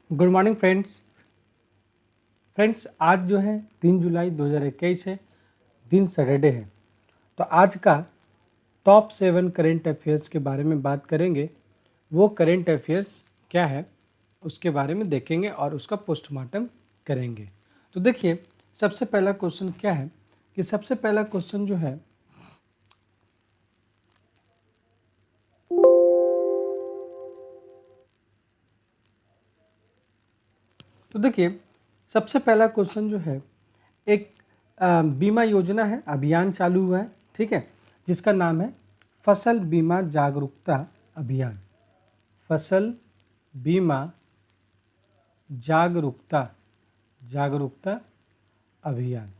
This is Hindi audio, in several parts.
गुड मॉर्निंग फ्रेंड्स आज जो है 3 जुलाई 2021 है, दिन सैटरडे है। तो आज का टॉप 7 करेंट अफेयर्स के बारे में बात करेंगे। वो करेंट अफेयर्स क्या है उसके बारे में देखेंगे और उसका पोस्टमार्टम करेंगे। तो देखिए, सबसे पहला क्वेश्चन क्या है कि सबसे पहला क्वेश्चन जो है तो देखिए, सबसे पहला क्वेश्चन जो है एक बीमा योजना है, अभियान चालू हुआ है, ठीक है, जिसका नाम है फसल बीमा जागरूकता अभियान। फसल बीमा जागरूकता अभियान।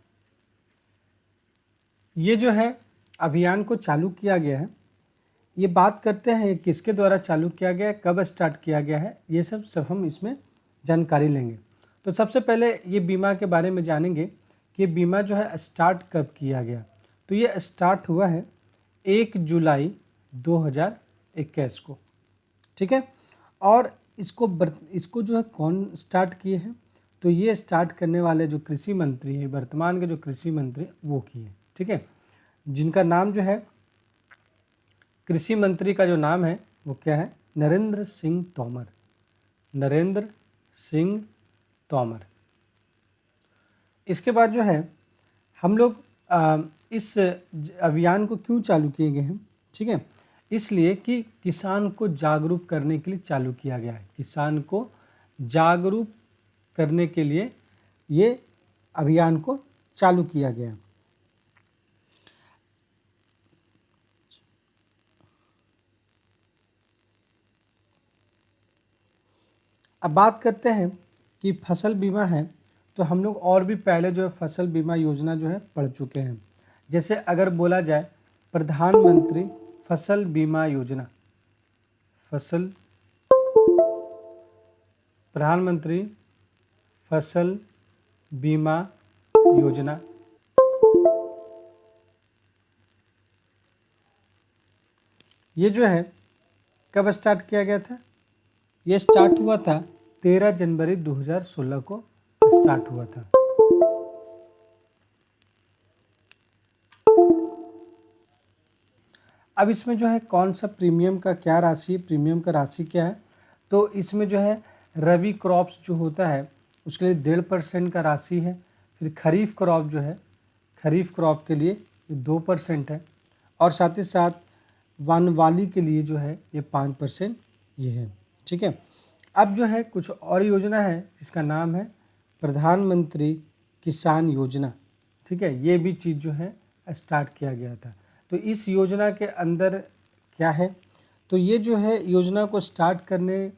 ये जो है अभियान को चालू किया गया है। ये बात करते हैं किसके द्वारा चालू किया गया है, कब स्टार्ट किया गया है, ये सब हम इसमें जानकारी लेंगे। तो सबसे पहले ये बीमा के बारे में जानेंगे कि बीमा जो है स्टार्ट कब किया गया। तो ये स्टार्ट हुआ है 1 जुलाई 2021 को, ठीक है। और इसको जो है कौन स्टार्ट किए हैं, तो ये स्टार्ट करने वाले जो कृषि मंत्री हैं, वर्तमान के जो कृषि मंत्री वो किए, ठीक है, जिनका नाम जो है कृषि मंत्री का जो नाम है वो क्या है, नरेंद्र सिंह तोमर। नरेंद्र सिंह तोमर। इसके बाद जो है हम लोग इस अभियान को क्यों चालू किए गए हैं, ठीक है, इसलिए कि किसान को जागरूक करने के लिए चालू किया गया है। किसान को जागरूक करने के लिए ये अभियान को चालू किया गया है। अब बात करते हैं कि फसल बीमा है, तो हम लोग और भी पहले जो है फसल बीमा योजना जो है पढ़ चुके हैं। जैसे अगर बोला जाए प्रधानमंत्री फसल बीमा योजना, प्रधानमंत्री फसल बीमा योजना, ये जो है कब स्टार्ट किया गया था, ये स्टार्ट हुआ था 13 जनवरी 2016 को स्टार्ट हुआ था। अब इसमें जो है कौन सा प्रीमियम का क्या राशि, प्रीमियम का राशि क्या है, तो इसमें जो है रबी क्रॉप्स जो होता है उसके लिए 1.5% का राशि है। फिर खरीफ क्रॉप जो है, खरीफ क्रॉप के लिए 2% है, और साथ ही साथ वनवाली के लिए जो है ये 5% ये है, ठीक है। अब जो है कुछ और योजना है जिसका नाम है प्रधानमंत्री किसान योजना, ठीक है, ये भी चीज़ जो है स्टार्ट किया गया था। तो इस योजना के अंदर क्या है, तो ये जो है योजना को स्टार्ट करने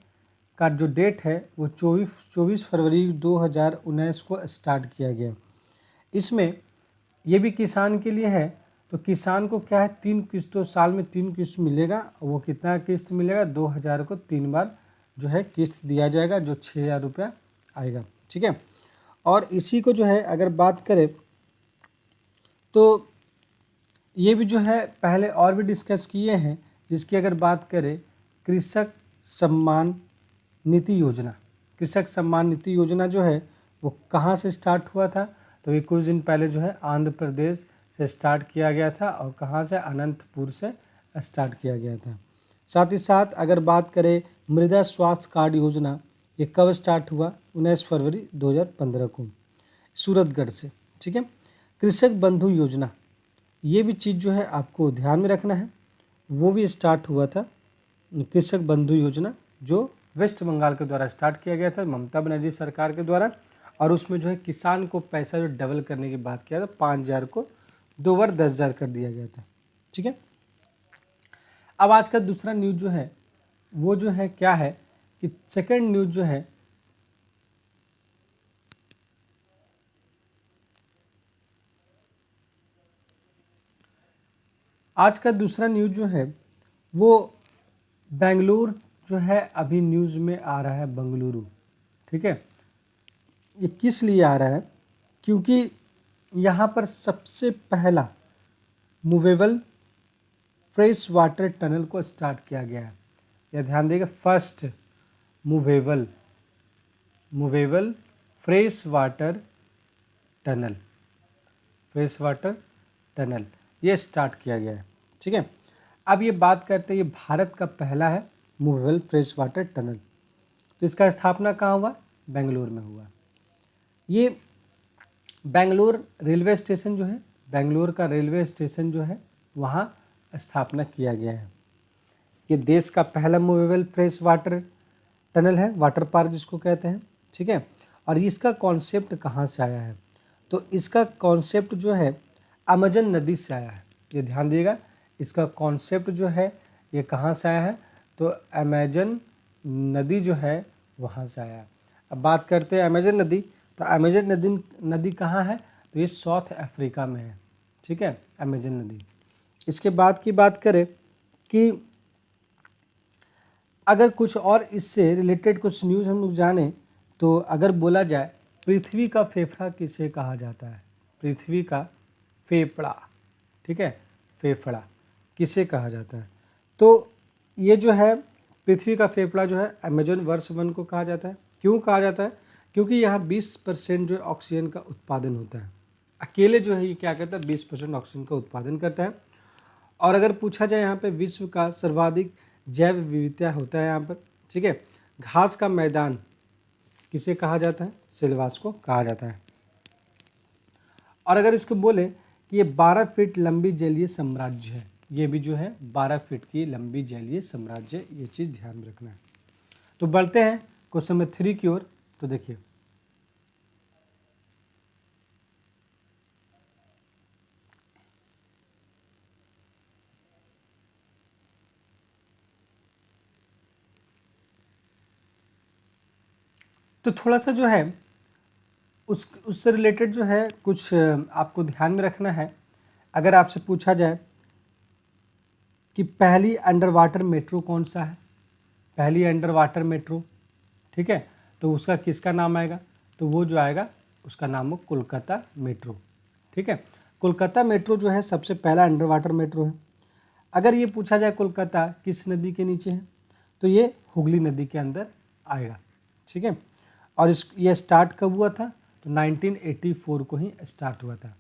का जो डेट है वो 24 फरवरी 2019 को स्टार्ट किया गया। इसमें ये भी किसान के लिए है। तो किसान को क्या है, 3 किस्तों, साल में 3 किस्त मिलेगा। वो कितना किस्त मिलेगा, 2000 को 3 बार जो है किस्त दिया जाएगा, जो 6000 रुपया आएगा, ठीक है। और इसी को जो है अगर बात करें तो ये भी जो है पहले और भी डिस्कस किए हैं, जिसकी अगर बात करें कृषक सम्मान निधि योजना। कृषक सम्मान निधि योजना जो है वो कहाँ से स्टार्ट हुआ था, तो ये कुछ दिन पहले जो है आंध्र प्रदेश से स्टार्ट किया गया था, और कहाँ से, अनंतपुर से स्टार्ट किया गया था। साथ ही साथ अगर बात करें मृदा स्वास्थ्य कार्ड योजना, ये कब स्टार्ट हुआ, 19 फरवरी 2015 को सूरतगढ़ से, ठीक है। कृषक बंधु योजना, ये भी चीज़ जो है आपको ध्यान में रखना है, वो भी स्टार्ट हुआ था, कृषक बंधु योजना, जो वेस्ट बंगाल के द्वारा स्टार्ट किया गया था, ममता बनर्जी सरकार के द्वारा। और उसमें जो है किसान को पैसा जो डबल करने की बात किया था, 5000 को 2 बार 10,000 कर दिया गया था, ठीक है। अब आज का दूसरा न्यूज़ जो है वो जो है क्या है कि सेकंड न्यूज़ जो है आज का दूसरा न्यूज़ जो है वो बेंगलुरु जो है अभी न्यूज़ में आ रहा है, बेंगलुरु, ठीक है। ये किस लिए आ रहा है, क्योंकि यहाँ पर सबसे पहला मूवेबल फ्रेश वाटर टनल को स्टार्ट किया गया है। यह ध्यान देगा, first movable movable fresh water tunnel, fresh water tunnel ये स्टार्ट किया गया है। ठीक है, अब ये बात करते हैं, ये भारत का पहला है मूवेबल फ्रेश वाटर टनल। तो इसका स्थापना कहाँ हुआ? बेंगलोर में हुआ। ये बेंगलोर रेलवे स्टेशन जो है, बेंगलोर का रेलवे स्टेशन जो है वहाँ स्थापना किया गया है। ये देश का पहला मूवेबल फ्रेश वाटर टनल है, वाटर पार्क जिसको कहते हैं। ठीक है, और इसका कॉन्सेप्ट कहाँ से आया है? तो इसका कॉन्सेप्ट जो है अमेजन नदी से आया है। ये ध्यान दिएगा, इसका कॉन्सेप्ट जो है ये कहाँ से आया है? तो अमेजन नदी जो है वहाँ से आया है। अब बात करते हैं अमेजन नदी, तो अमेजन नदी कहाँ है? तो ये साउथ अफ्रीका में है। ठीक है, अमेजन नदी। इसके बाद की बात करें कि अगर कुछ और इससे रिलेटेड कुछ न्यूज़ हम लोग जाने, तो अगर बोला जाए पृथ्वी का फेफड़ा किसे कहा जाता है? पृथ्वी का फेफड़ा, ठीक है, फेफड़ा किसे कहा जाता है? तो ये जो है पृथ्वी का फेफड़ा जो है अमेजन वर्ष 1 को कहा जाता है। क्यों कहा जाता है? क्योंकि यहाँ 20% जो ऑक्सीजन का उत्पादन होता है। अकेले जो है ये क्या करता है? 20% ऑक्सीजन का उत्पादन करता है। और अगर पूछा जाए यहाँ पे विश्व का सर्वाधिक जैव विविधता होता है यहाँ पर। ठीक है, घास का मैदान किसे कहा जाता है? सिलवास को कहा जाता है। और अगर इसको बोले कि ये 12 फीट लंबी जलीय साम्राज्य है, ये भी जो है 12 फीट की लंबी जलीय साम्राज्य, ये चीज़ ध्यान में रखना है। तो बढ़ते हैं क्वेश्चन नंबर 3 की ओर। तो देखिए, तो थोड़ा सा जो है उससे रिलेटेड जो है कुछ आपको ध्यान में रखना है। अगर आपसे पूछा जाए कि पहली अंडर वाटर मेट्रो कौन सा है? पहली अंडर वाटर मेट्रो, ठीक है, तो उसका किसका नाम आएगा? तो वो जो आएगा उसका नाम हो कोलकाता मेट्रो। ठीक है, कोलकाता मेट्रो जो है सबसे पहला अंडर वाटर मेट्रो है। अगर ये पूछा जाए कोलकाता किस नदी के नीचे है, तो ये हुगली नदी के अंदर आएगा। ठीक है, और ये स्टार्ट कब हुआ था? तो 1984 को ही स्टार्ट हुआ था।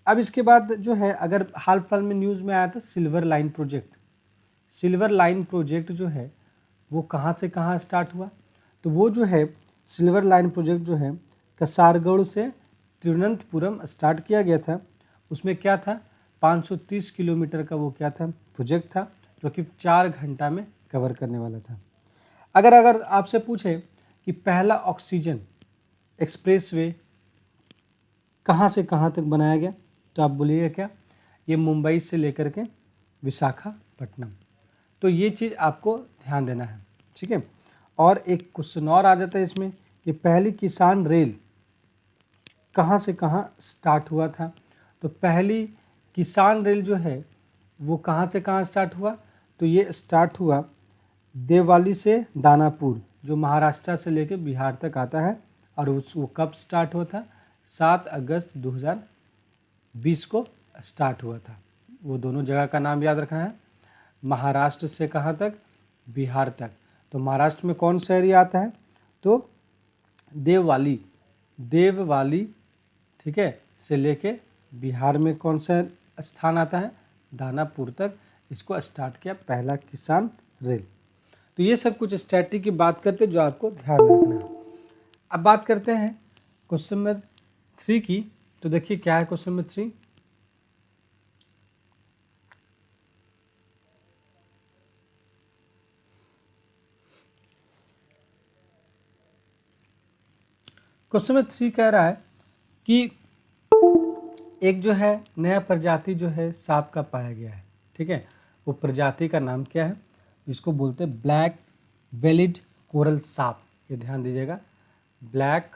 अब इसके बाद जो है अगर हाल फिलहाल में न्यूज़ में आया था silver line project. Silver line project जो है वो कहाँ से कहाँ स्टार्ट हुआ? तो वो जो है सिल्वर लाइन प्रोजेक्ट जो है कसारगोड़ से तिरुवनंतपुरम स्टार्ट किया गया था। उसमें क्या था? 530 किलोमीटर का वो क्या था? प्रोजेक्ट था, जो कि 4 घंटा में कवर करने वाला था। अगर आपसे पूछे कि पहला ऑक्सीजन एक्सप्रेसवे कहाँ से कहाँ तक बनाया गया, तो आप बोलिएगा क्या? ये मुंबई से लेकर के विशाखापट्टनम। तो ये चीज़ आपको ध्यान देना है। ठीक है, और एक क्वेश्चन और आ जाता है इसमें कि पहली किसान रेल कहाँ से कहाँ स्टार्ट हुआ था? तो पहली किसान रेल जो है वो कहाँ से कहाँ स्टार्ट हुआ? तो ये स्टार्ट हुआ देववाली से दानापुर, जो महाराष्ट्र से लेकर बिहार तक आता है। और वो कब स्टार्ट हुआ था? 7 अगस्त 2020 को स्टार्ट हुआ था। वो दोनों जगह का नाम याद रखना है। महाराष्ट्र से कहाँ तक? बिहार तक। तो महाराष्ट्र में कौन सा एरिया आता है? तो देववाली, ठीक है, से लेके बिहार में कौन सा स्थान आता है? दानापुर तक इसको स्टार्ट किया पहला किसान रेल। तो ये सब कुछ स्ट्रैटेजी की बात करते जो आपको ध्यान रखना है। अब बात करते हैं क्वेश्चन नंबर 3 की। तो देखिए क्या है क्वेश्चन नंबर 3। क्वेश्चन नंबर 3 कह रहा है कि एक जो है नया प्रजाति जो है सांप का पाया गया है। ठीक है, वो प्रजाति का नाम क्या है? जिसको बोलते हैं ब्लैक बेलिड कोरल सांप। ये ध्यान दीजिएगा, ब्लैक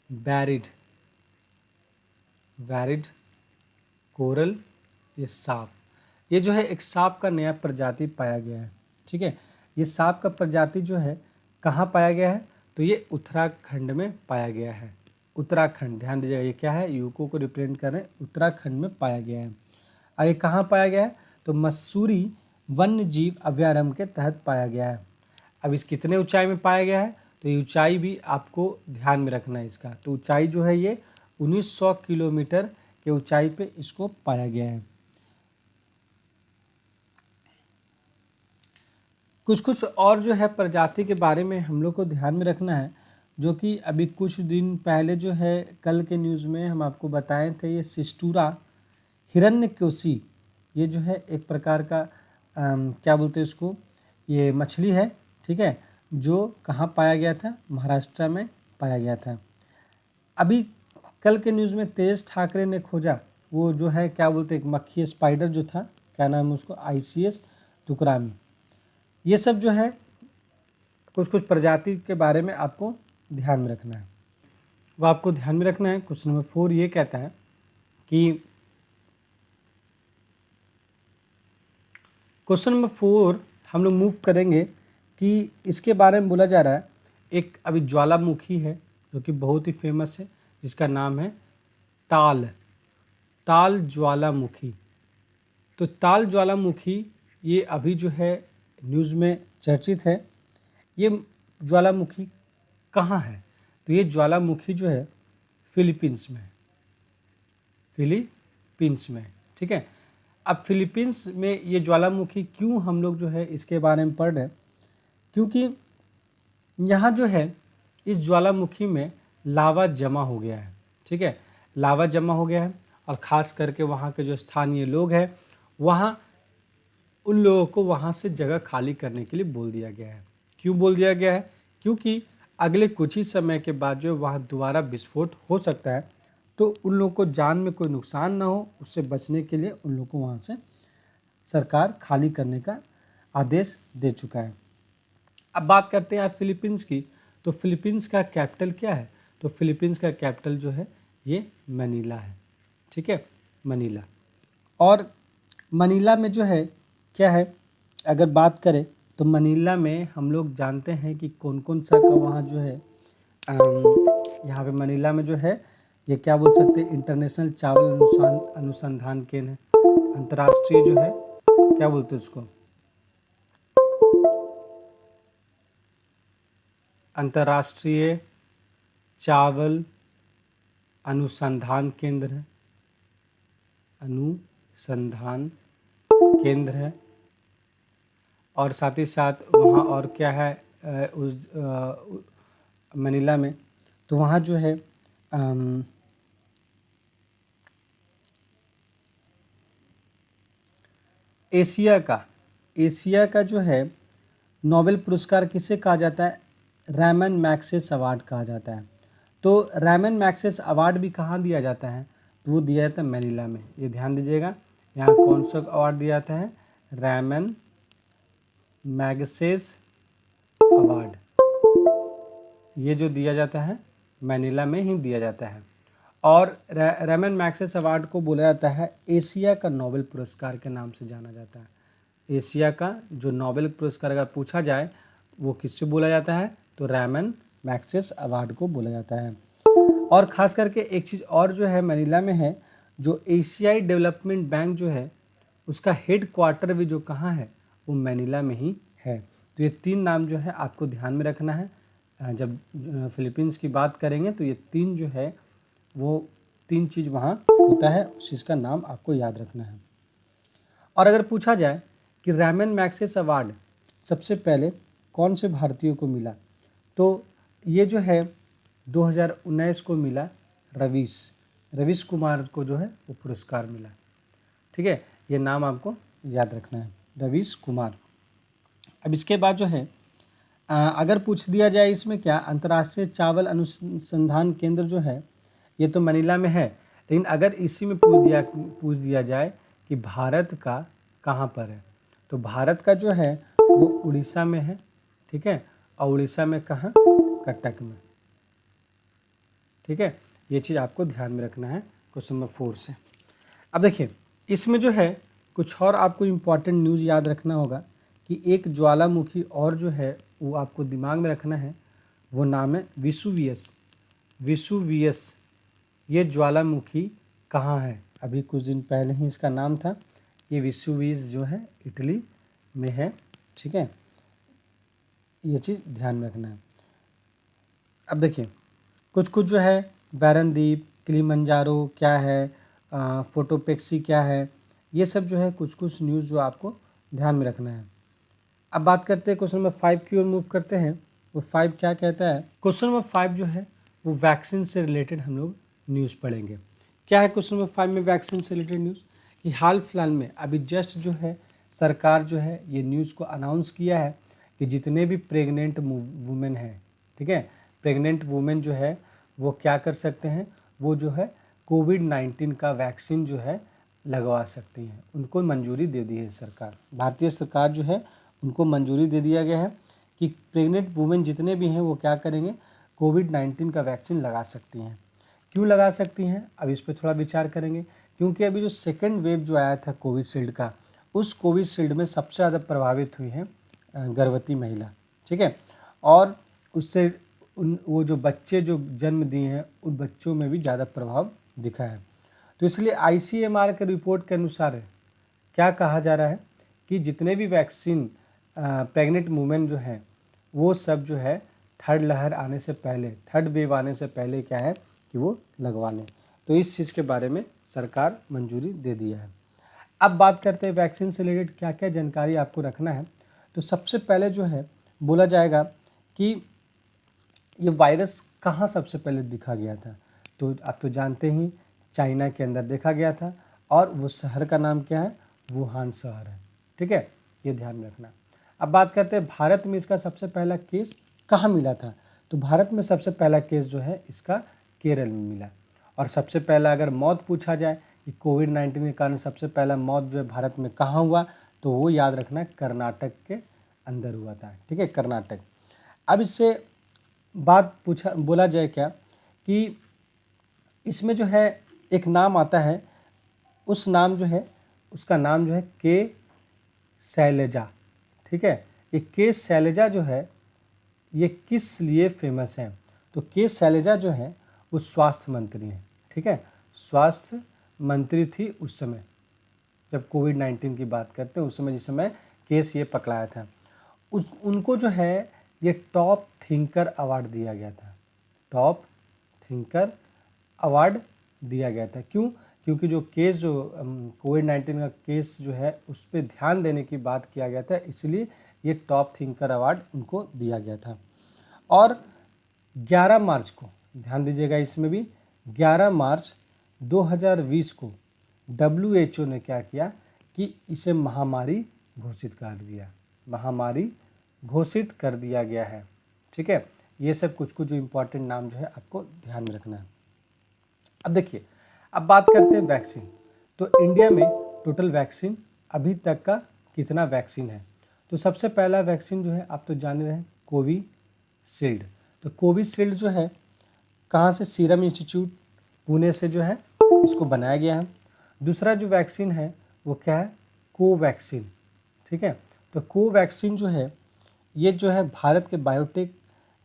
बैरिड कोरल ये सांप, ये जो है एक सांप का नया प्रजाति पाया गया है। ठीक है, ये सांप का प्रजाति जो है कहाँ पाया गया है? तो ये उत्तराखंड में पाया गया है। उत्तराखंड, ध्यान दीजिएगा, ये क्या है? यूको को रिप्रेजेंट कर रहे हैं, उत्तराखंड में पाया गया है। और ये कहाँ पाया गया है? तो मसूरी वन्य जीव अभयारण्य के तहत पाया गया है। अब इस कितने ऊंचाई में पाया गया है, तो ये ऊंचाई भी आपको ध्यान में रखना है इसका। तो ऊंचाई जो है ये 1900 किलोमीटर के ऊंचाई पे इसको पाया गया है। कुछ कुछ और जो है प्रजाति के बारे में हम लोग को ध्यान में रखना है, जो कि अभी कुछ दिन पहले जो है कल के न्यूज़ में हम आपको बताए थे। ये सिस्टूरा हिरण्यकोशी, ये जो है एक प्रकार का क्या बोलते हैं इसको, ये मछली है, ठीक है, जो कहाँ पाया गया था, महाराष्ट्र में पाया गया था। अभी कल के न्यूज़ में तेज ठाकरे ने खोजा वो जो है क्या बोलते हैं, एक मक्खी स्पाइडर जो था, क्या नाम है उसको, ICS तुकरामी। ये सब जो है कुछ कुछ प्रजाति के बारे में आपको ध्यान में रखना है, वो आपको ध्यान में रखना है। क्वेश्चन नंबर 4 ये कहता है कि क्वेश्चन नंबर 4 हम लोग मूव करेंगे कि इसके बारे में बोला जा रहा है, एक अभी ज्वालामुखी है जो कि बहुत ही फेमस है, जिसका नाम है ताल ज्वालामुखी। तो ताल ज्वालामुखी ये अभी जो है न्यूज़ में चर्चित है। ये ज्वालामुखी कहाँ है, तो ये ज्वालामुखी जो है फिलीपींस में, ठीक है। अब फिलीपींस में ये ज्वालामुखी क्यों हम लोग जो है इसके बारे में पढ़ रहे हैं, क्योंकि यहाँ जो है इस ज्वालामुखी में लावा जमा हो गया है, ठीक है, लावा जमा हो गया है। और ख़ास करके वहाँ के जो स्थानीय लोग हैं, वहाँ उन लोगों को वहाँ से जगह खाली करने के लिए बोल दिया गया है। क्यों बोल दिया गया है, क्योंकि अगले कुछ ही समय के बाद जो वहाँ दोबारा विस्फोट हो सकता है, तो उन लोगों को जान में कोई नुकसान ना हो, उससे बचने के लिए उन लोगों को वहाँ से सरकार खाली करने का आदेश दे चुका है। अब बात करते हैं फिलीपींस की। तो फिलीपींस का कैपिटल क्या है, तो फिलीपींस का कैपिटल जो है ये मनीला है, ठीक है, मनीला। और मनीला में जो है क्या है, अगर बात करें तो मनीला में हम लोग जानते हैं कि कौन कौन सा का वहाँ जो है यहाँ पे मनीला में जो है ये क्या बोल सकते हैं, इंटरनेशनल चावल अनुसंधान केंद्र है, अंतर्राष्ट्रीय जो है क्या बोलते हैं उसको, अंतर्राष्ट्रीय चावल अनुसंधान केंद्र है, अनुसंधान केंद्र है। और साथ ही साथ वहाँ और क्या है उस मनीला में, तो वहाँ जो है एशिया का जो है नोबेल पुरस्कार किसे कहा जाता है, रैमन मैग्सेस अवार्ड कहा जाता है। तो रैमन मैग्सेस अवार्ड भी कहाँ दिया जाता है, तो वो दिया जाता है मनीला में। ये ध्यान दीजिएगा, यहाँ कौन सा अवार्ड दिया जाता है, रैमन मैग्सेस अवार्ड, ये जो दिया जाता है मनीला में ही दिया जाता है। और रैमन मैग्सेस अवार्ड को बोला जाता है एशिया का नोबेल पुरस्कार के नाम से जाना जाता है। एशिया का जो नोबेल पुरस्कार अगर पूछा जाए वो किससे बोला जाता है, तो रैमन मैग्सेस अवार्ड को बोला जाता है। और ख़ास करके एक चीज़ और जो है मनीला में है, जो एशियाई डेवलपमेंट बैंक जो है उसका हेड क्वार्टर भी जो कहाँ है, वो मनीला में ही है। तो ये 3 नाम जो है आपको ध्यान में रखना है। जब फिलीपींस की बात करेंगे तो ये 3 जो है वो 3 चीज़ वहाँ होता है, उस चीज़ का नाम आपको याद रखना है। और अगर पूछा जाए कि रैमन मैग्सेस अवार्ड सबसे पहले कौन से भारतीयों को मिला, तो ये जो है 2019 को मिला, रवीश कुमार को जो है वो पुरस्कार मिला, ठीक है, ये नाम आपको याद रखना है, रवीश कुमार। अब इसके बाद जो है अगर पूछ दिया जाए इसमें क्या, अंतर्राष्ट्रीय चावल अनुसंधान केंद्र जो है ये तो मनीला में है, लेकिन अगर इसी में पूछ दिया जाए कि भारत का कहाँ पर है, तो भारत का जो है वो उड़ीसा में है, ठीक है, और उड़ीसा में कहाँ, कटक में, ठीक है। ये चीज़ आपको ध्यान में रखना है क्वेश्चन नंबर 4 से। अब देखिए इसमें जो है कुछ और आपको इम्पॉर्टेंट न्यूज़ याद रखना होगा कि एक ज्वालामुखी और जो है वो आपको दिमाग में रखना है, वो नाम है विसुवियस। ये ज्वालामुखी कहाँ है, अभी कुछ दिन पहले ही इसका नाम था, ये विसुवियस जो है इटली में है, ठीक है। ये चीज़ ध्यान में रखना है। अब देखिए कुछ कुछ जो है बैरनदीप, किलिमंजारो क्या है, फोटोपेक्सी क्या है, ये सब जो है कुछ कुछ न्यूज़ जो आपको ध्यान में रखना है। अब बात करते हैं क्वेश्चन नंबर 5 की ओर मूव करते हैं। वो 5 क्या कहता है? क्वेश्चन नंबर 5 जो है वो वैक्सीन से रिलेटेड हम लोग न्यूज़ पढ़ेंगे। क्या है क्वेश्चन नंबर 5 में वैक्सीन से रिलेटेड न्यूज़? कि हाल फिलहाल में अभी जस्ट जो है सरकार जो है ये न्यूज़ को अनाउंस किया है कि जितने भी प्रेग्नेंट वुमेन हैं, ठीक है, प्रेग्नेंट वुमेन जो है वो क्या कर सकते हैं, वो जो है कोविड-19 का वैक्सीन जो है लगवा सकती हैं। उनको मंजूरी दे दी है सरकार, भारतीय सरकार जो है उनको मंजूरी दे दिया गया है कि प्रेग्नेंट वुमेन जितने भी हैं वो क्या करेंगे, कोविड-19 का वैक्सीन लगा सकती हैं। क्यों लगा सकती हैं, अब इस पर थोड़ा विचार करेंगे। क्योंकि अभी जो सेकेंड वेव जो आया था कोविशील्ड का, उस कोविशील्ड में सबसे ज़्यादा प्रभावित हुई है गर्भवती महिला, ठीक है, और उससे वो जो बच्चे जो जन्म दिए हैं उन बच्चों में भी ज़्यादा प्रभाव दिखा है। तो इसलिए ICMR के रिपोर्ट के अनुसार क्या कहा जा रहा है कि जितने भी वैक्सीन प्रेग्नेंट वुमेन जो हैं वो सब जो है थर्ड लहर आने से पहले, थर्ड वेव आने से पहले क्या है कि वो लगवा लें। तो इस चीज़ के बारे में सरकार मंजूरी दे दिया है। अब बात करते हैं वैक्सीन से रिलेटेड क्या क्या जानकारी आपको रखना है। तो सबसे पहले जो है बोला जाएगा कि ये वायरस कहाँ सबसे पहले दिखा गया था। तो आप तो जानते ही चाइना के अंदर देखा गया था और वो शहर का नाम क्या है, वुहान शहर है, ठीक है, ये ध्यान में रखना। अब बात करते हैं भारत में इसका सबसे पहला केस कहाँ मिला था। तो भारत में सबसे पहला केस जो है इसका केरल में मिला। और सबसे पहला अगर मौत पूछा जाए कि कोविड-19 के कारण सबसे पहला मौत जो है भारत में कहाँ हुआ, तो वो याद रखना कर्नाटक के अंदर हुआ था, ठीक है, कर्नाटक। अब इससे बात बोला जाए क्या कि इसमें जो है एक नाम आता है, उस नाम जो है उसका नाम जो है के शैलजा, ठीक है। ये के शैलजा जो है ये किस लिए फेमस है? तो के शैलजा जो है वो स्वास्थ्य मंत्री हैं, ठीक है, स्वास्थ्य मंत्री थी उस समय जब कोविड-19 की बात करते हैं, उस समय जिस समय केस ये पकड़ाया था, उनको जो है ये टॉप थिंकर अवार्ड दिया गया था, टॉप थिंकर अवार्ड दिया गया था। क्यों? क्योंकि जो केस जो कोविड-19 का केस जो है उस पर ध्यान देने की बात किया गया था, इसलिए ये टॉप थिंकर अवार्ड उनको दिया गया था। और 11 मार्च को ध्यान दीजिएगा, इसमें भी 11 मार्च 2020 को WHO ने क्या किया कि इसे महामारी घोषित कर दिया, महामारी घोषित कर दिया गया है, ठीक है। ये सब कुछ कुछ जो इम्पोर्टेंट नाम जो है आपको ध्यान में रखना है। अब देखिए, अब बात करते हैं वैक्सीन। तो इंडिया में टोटल वैक्सीन अभी तक का कितना वैक्सीन है? तो सबसे पहला वैक्सीन जो है आप तो जान रहे हैं कोविशील्ड। तो कोविशील्ड जो है कहाँ से, सीरम इंस्टीट्यूट पुणे से जो है इसको बनाया गया है। दूसरा जो वैक्सीन है वो क्या है, कोवैक्सीन, ठीक है। तो कोवैक्सीन जो है ये जो है भारत के बायोटेक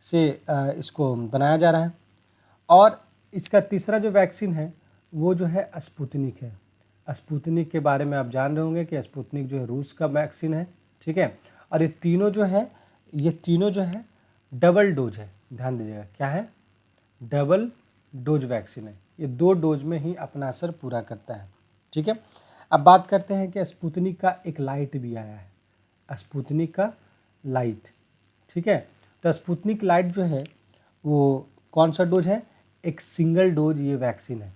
से इसको बनाया जा रहा है। और इसका तीसरा जो वैक्सीन है वो जो है स्पुतनिक है। स्पुतनिक के बारे में आप जान रहे होंगे कि स्पुतनिक जो है रूस का वैक्सीन है, ठीक है। और ये तीनों जो है डबल डोज है, ध्यान दीजिएगा, क्या है, डबल डोज वैक्सीन है। ये 2 डोज में ही अपना असर पूरा करता है, ठीक है। अब बात करते हैं कि स्पुतनिक का एक लाइट भी आया है, स्पुतनिक का लाइट, ठीक है। तो स्पुतनिक लाइट जो है वो कौन सा डोज है, एक सिंगल डोज ये वैक्सीन है,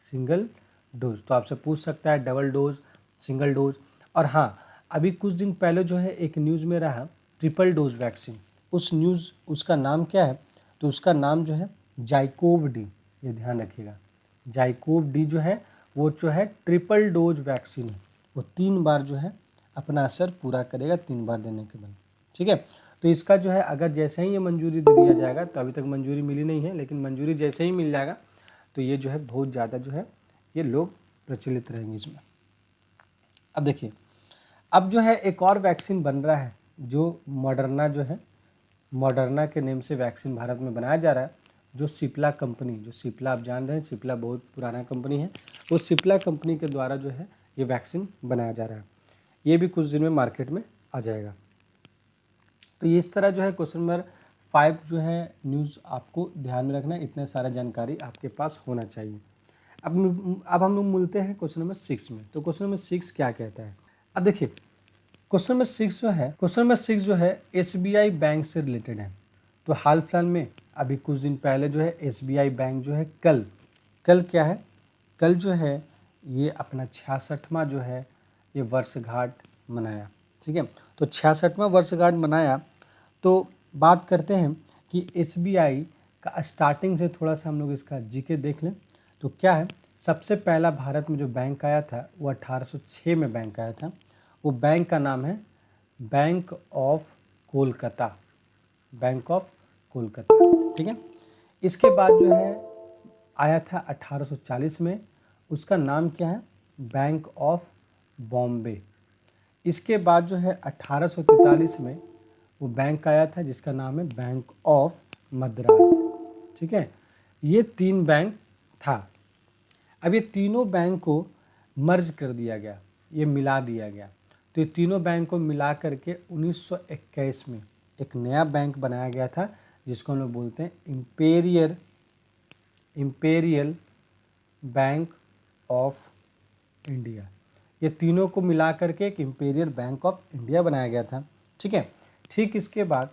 सिंगल डोज। तो आपसे पूछ सकता है डबल डोज, सिंगल डोज। और हाँ, अभी कुछ दिन पहले जो है एक न्यूज़ में रहा ट्रिपल डोज वैक्सीन, उसका नाम क्या है, तो उसका नाम जो है जाइकोव डी, ये ध्यान रखिएगा, जाइकोव डी जो है वो जो है ट्रिपल डोज वैक्सीन है, वो 3 बार जो है अपना असर पूरा करेगा, 3 बार देने के बाद, ठीक है। तो इसका जो है अगर जैसे ही ये मंजूरी दे दिया जाएगा, तो अभी तक मंजूरी मिली नहीं है, लेकिन मंजूरी जैसे ही मिल जाएगा तो ये जो है बहुत ज़्यादा जो है ये लोग प्रचलित रहेंगे इसमें। अब देखिए, अब जो है एक और वैक्सीन बन रहा है जो मॉडर्ना जो है, मॉडर्ना के नेम से वैक्सीन भारत में बनाया जा रहा है। जो सिप्ला कंपनी, जो सिप्ला आप जान रहे हैं, सिप्ला बहुत पुराना कंपनी है, वो सिप्ला कंपनी के द्वारा जो है ये वैक्सीन बनाया जा रहा है। ये भी कुछ दिन में मार्केट में आ जाएगा। तो इस तरह जो है क्वेश्चन नंबर 5 जो है न्यूज़ आपको ध्यान में रखना है, इतने सारा जानकारी आपके पास होना चाहिए। अब हम लोग मिलते हैं क्वेश्चन नंबर 6 में। तो क्वेश्चन नंबर 6 क्या कहता है, अब देखिए क्वेश्चन नंबर 6 जो है SBI बैंक से रिलेटेड है। तो हाल फिलहाल में अभी कुछ दिन पहले जो है SBI बैंक जो है कल क्या है, कल जो है ये अपना 66वां जो है ये वर्षगांठ मनाया। ठीक है, तो 66वां वर्षगांठ मनाया। तो बात करते हैं कि SBI का स्टार्टिंग से थोड़ा सा हम लोग इसका जीके देख लें। तो क्या है, सबसे पहला भारत में जो बैंक आया था वो 1806 में बैंक आया था। वो बैंक का नाम है bank of Kolkata, bank of Kolkata. ठीक है, इसके बाद जो है आया था 1840 में, उसका नाम क्या है, बैंक ऑफ बॉम्बे। इसके बाद जो है 1843 में वो बैंक आया था जिसका नाम है बैंक ऑफ मद्रास। ठीक है, ये 3 बैंक था। अब ये तीनों बैंक को मर्ज कर दिया गया, ये मिला दिया गया। तो ये तीनों बैंक को मिला करके 1921 में एक नया बैंक बनाया गया था जिसको हम लोग बोलते हैं इम्पेरियल बैंक ऑफ इंडिया। ये तीनों को मिला करके एक इम्पेरियल बैंक ऑफ इंडिया बनाया गया था। ठीक है, ठीक इसके बाद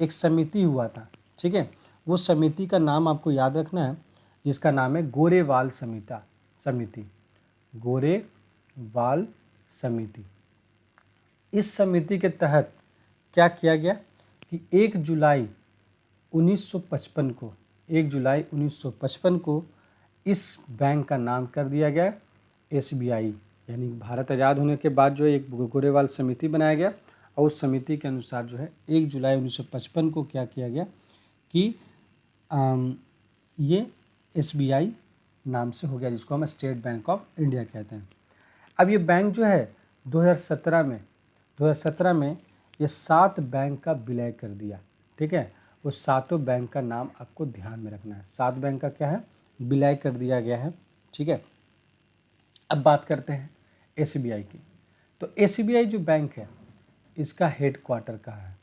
एक समिति हुआ था। ठीक है, वो समिति का नाम आपको याद रखना है जिसका नाम है गोरेवाल समिति, गोरेवाल समिति। इस समिति के तहत क्या किया गया कि 1 जुलाई 1955 को इस बैंक का नाम कर दिया गया SBI। यानी भारत आज़ाद होने के बाद जो एक गोरेवाल समिति बनाया गया और उस समिति के अनुसार जो है 1 जुलाई 1955 को क्या किया गया कि ये SBI नाम से हो गया, जिसको हम स्टेट बैंक ऑफ इंडिया कहते हैं। अब ये बैंक जो है 2017 में ये 7 बैंक का विलय कर दिया। ठीक है, वो सातों बैंक का नाम आपको ध्यान में रखना है। 7 बैंक का क्या है, विलय कर दिया गया है। ठीक है, अब बात करते हैं SBI की। तो SBI जो बैंक है इसका हेड क्वार्टर कहाँ है,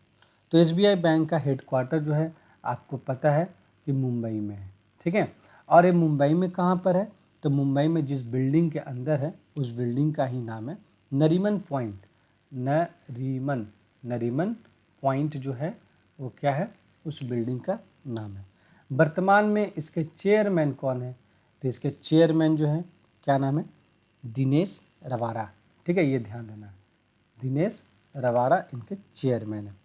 तो SBI बैंक का हेड क्वार्टर जो है आपको पता है कि मुंबई में है। ठीक है, और ये मुंबई में कहाँ पर है, तो मुंबई में जिस बिल्डिंग के अंदर है उस बिल्डिंग का ही नाम है नरीमन पॉइंट। नरीमन पॉइंट जो है वो क्या है, उस बिल्डिंग का नाम है। वर्तमान में इसके चेयरमैन कौन है, तो इसके चेयरमैन जो है क्या नाम है, दिनेश रवारा। ठीक है, ये ध्यान देना, दिनेश रवारा इनके चेयरमैन है।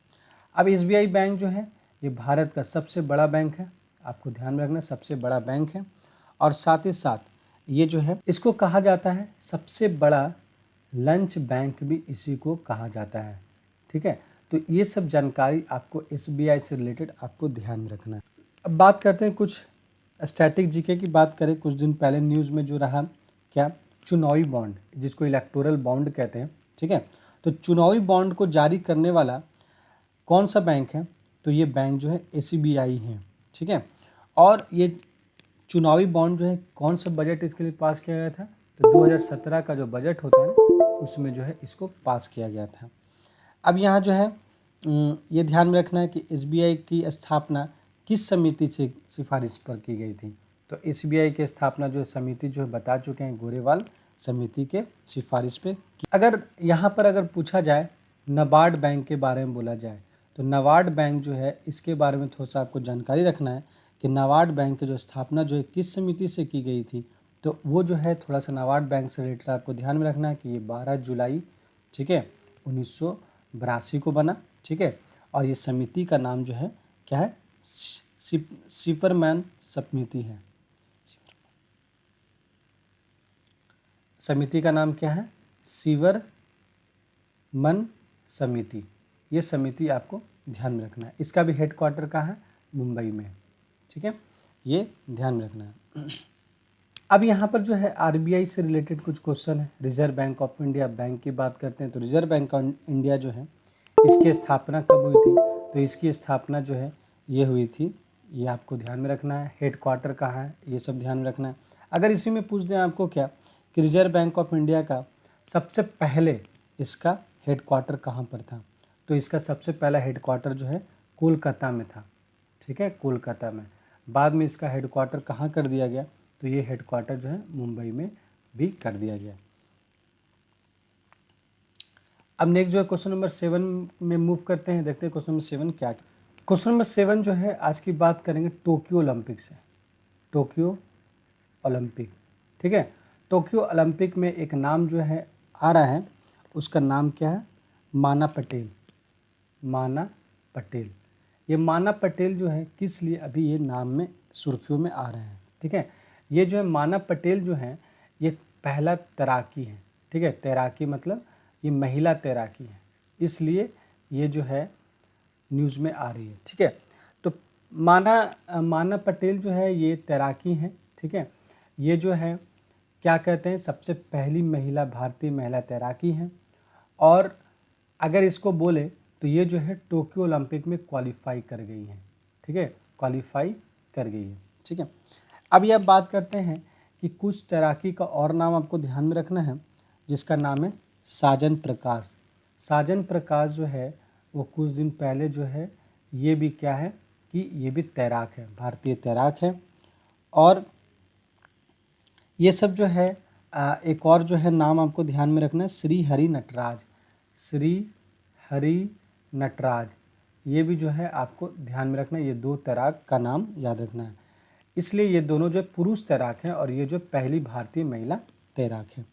अब SBI बैंक जो है ये भारत का सबसे बड़ा बैंक है, आपको ध्यान में रखना सबसे बड़ा बैंक है। और साथ ही साथ ये जो है इसको कहा जाता है सबसे बड़ा लंच बैंक भी इसी को कहा जाता है। ठीक है, तो ये सब जानकारी आपको SBI से रिलेटेड आपको ध्यान में रखना है। अब बात करते हैं कुछ स्टैटिक जीके की बात करें। कुछ दिन पहले न्यूज़ में जो रहा क्या, चुनावी बॉन्ड जिसको इलेक्टोरल बॉन्ड कहते हैं। ठीक है, तो चुनावी बॉन्ड को जारी करने वाला कौन सा बैंक है, तो ये बैंक जो है SBI है। ठीक है, और ये चुनावी बॉन्ड जो है कौन सा बजट इसके लिए पास किया गया था, तो 2017 का जो बजट होता है उसमें जो है इसको पास किया गया था। अब यहाँ जो है ये ध्यान में रखना है कि SBI की स्थापना किस समिति से सिफारिश पर की गई थी, तो SBI की स्थापना जो समिति जो है बता चुके हैं गोरेवाल समिति के सिफारिश पे। अगर यहाँ पर अगर पूछा जाए नाबार्ड बैंक के बारे में बोला जाए, तो नाबार्ड बैंक जो है इसके बारे में थोड़ा सा आपको जानकारी रखना है कि नाबार्ड बैंक की जो स्थापना जो है किस समिति से की गई थी, तो वो जो है थोड़ा सा नाबार्ड बैंक से रिलेटेड आपको ध्यान में रखना है कि ये 12 जुलाई ठीक है 1982 को बना। ठीक है, और ये समिति का नाम जो है क्या है, सिपरमैन समिति है। समिति का नाम क्या है, सिवरमन समिति। ये समिति आपको ध्यान में रखना है। इसका भी हेड क्वार्टर कहाँ है, मुंबई में। ठीक है, ये ध्यान में रखना है। अब यहाँ पर जो है RBI से रिलेटेड कुछ क्वेश्चन है। Reserve bank of India bank की बात करते हैं, तो रिजर्व बैंक ऑफ इंडिया जो है इसकी स्थापना कब हुई थी, तो इसकी स्थापना जो है ये हुई थी, ये आपको ध्यान में रखना है। हेड क्वार्टर कहाँ है, ये सब ध्यान में रखना है। अगर इसी में पूछ दें आपको क्या कि रिजर्व बैंक ऑफ इंडिया का सबसे पहले इसका हेड क्वार्टर कहाँ पर था, तो इसका सबसे पहला हेडक्वार्टर जो है कोलकाता में था, ठीक है, कोलकाता में। बाद में इसका हेडक्वार्टर कहाँ कर दिया गया, तो ये हेडक्वार्टर जो है मुंबई में भी कर दिया गया। अब नेक्स्ट जो है क्वेश्चन नंबर 7 में मूव करते हैं, देखते हैं क्वेश्चन नंबर 7 क्या। क्वेश्चन नंबर 7 जो है आज की बात करेंगे टोक्यो ओलंपिक से, टोक्यो ओलंपिक, ठीक है। टोक्यो ओलंपिक में एक नाम जो है आ रहा है, उसका नाम क्या है, माना पटेल, माना पटेल। ये माना पटेल जो है किस लिए अभी ये नाम में सुर्खियों में आ रहे हैं, ठीक है। ये जो है माना पटेल जो है ये पहला तैराकी है, ठीक है, तैराकी मतलब ये महिला तैराकी है, इसलिए ये जो है न्यूज़ में आ रही है, ठीक है। तो माना पटेल जो है ये तैराकी हैं, ठीक है। ये जो है क्या कहते हैं, सबसे पहली महिला, भारतीय महिला तैराकी हैं। और अगर इसको बोले तो ये जो है टोक्यो ओलंपिक में क्वालिफाई कर गई हैं, ठीक है, क्वालिफाई कर गई है, ठीक है। अब ये बात करते हैं कि कुछ तैराकी का और नाम आपको ध्यान में रखना है, जिसका नाम है साजन प्रकाश। साजन प्रकाश जो है वो कुछ दिन पहले जो है ये भी क्या है कि ये भी तैराक है, भारतीय तैराक है। और ये सब जो है एक और जो है नाम आपको ध्यान में रखना है, श्री हरि नटराज, श्री हरि नटराज, ये भी जो है आपको ध्यान में रखना है। ये दो तैराक का नाम याद रखना है, इसलिए ये दोनों जो पुरुष तैराक हैं और ये जो पहली भारतीय महिला तैराक है,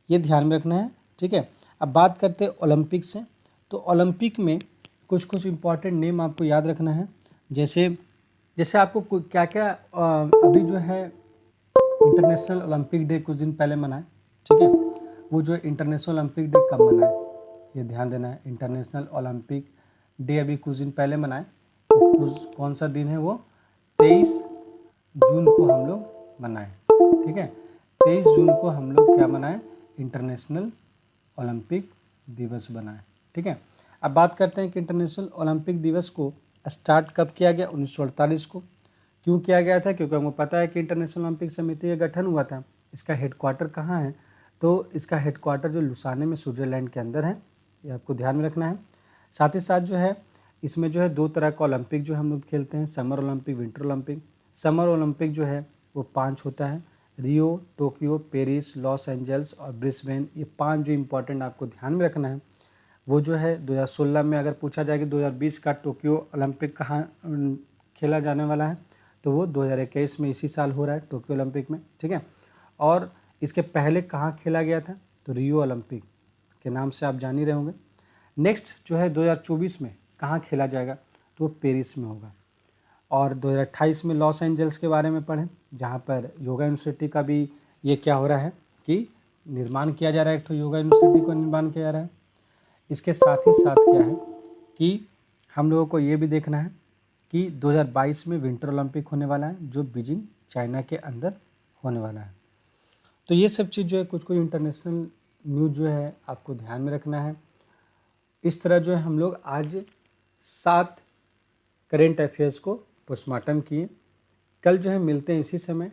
ये ध्यान में रखना है, ठीक है। अब बात करते हैं ओलंपिक से, तो ओलंपिक में कुछ कुछ इम्पॉर्टेंट नेम आपको याद रखना है, जैसे आपको क्या क्या अभी जो है इंटरनेशनल ओलंपिक डे कुछ दिन पहले मनाए, ठीक है। वो जो इंटरनेशनल ओलंपिक डे कब मनाए ये ध्यान देना है। इंटरनेशनल ओलंपिक डे अभी कुछ दिन पहले मनाए, तो कौन सा दिन है वो, 23 जून को हम लोग मनाए, ठीक है। 23 जून को हम लोग क्या मनाए, इंटरनेशनल ओलंपिक दिवस बनाए, ठीक है। अब बात करते हैं कि इंटरनेशनल ओलंपिक दिवस को स्टार्ट कब किया गया, 1948 को। क्यों किया गया था, क्योंकि हमको पता है कि इंटरनेशनल ओलंपिक समिति का गठन हुआ था। इसका हेडक्वार्टर कहाँ है, तो इसका हेडक्वार्टर जो लुसाने में स्विट्जरलैंड के अंदर है, ये आपको ध्यान में रखना है। साथ ही साथ जो है इसमें जो है दो तरह का ओलंपिक जो हम लोग खेलते हैं, summer Olympic, winter Olympic. Summer Olympic जो है वो 5 होता है, रियो, टोक्यो, पेरिस, लॉस एंजल्स और ब्रिस्बेन, ये 5 जो इम्पोर्टेंट आपको ध्यान में रखना है। वो जो है 2016 में अगर पूछा जाए कि 2020 का टोक्यो ओलंपिक कहाँ खेला जाने वाला है, तो वो 2021 में इसी साल हो रहा है टोक्यो ओलंपिक में, ठीक है। और इसके पहले कहाँ खेला गया था, तो रियो ओलंपिक के नाम से आप जान ही रहे होंगे। नेक्स्ट जो है 2024 में कहाँ खेला जाएगा, तो वो पेरिस में होगा। और 2028 में लॉस एंजल्स के बारे में पढ़ें, जहाँ पर योगा यूनिवर्सिटी का भी ये क्या हो रहा है कि निर्माण किया जा रहा है, एक तो योगा यूनिवर्सिटी को निर्माण किया जा रहा है। इसके साथ ही साथ क्या है कि हम लोगों को ये भी देखना है कि 2022 में विंटर ओलंपिक होने वाला है, जो बीजिंग चाइना के अंदर होने वाला है। तो ये सब चीज़ जो है कुछ इंटरनेशनल न्यूज़ जो है आपको ध्यान में रखना है। इस तरह जो है हम लोग आज 7 करेंट अफेयर्स को पोस्टमार्टम किए। कल जो है मिलते हैं इसी समय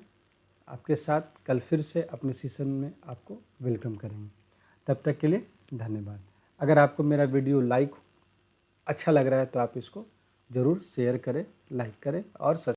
आपके साथ, कल फिर से अपने सेशन में आपको वेलकम करेंगे। तब तक के लिए धन्यवाद। अगर आपको मेरा वीडियो अच्छा लग रहा है तो आप इसको ज़रूर शेयर करें, लाइक करें और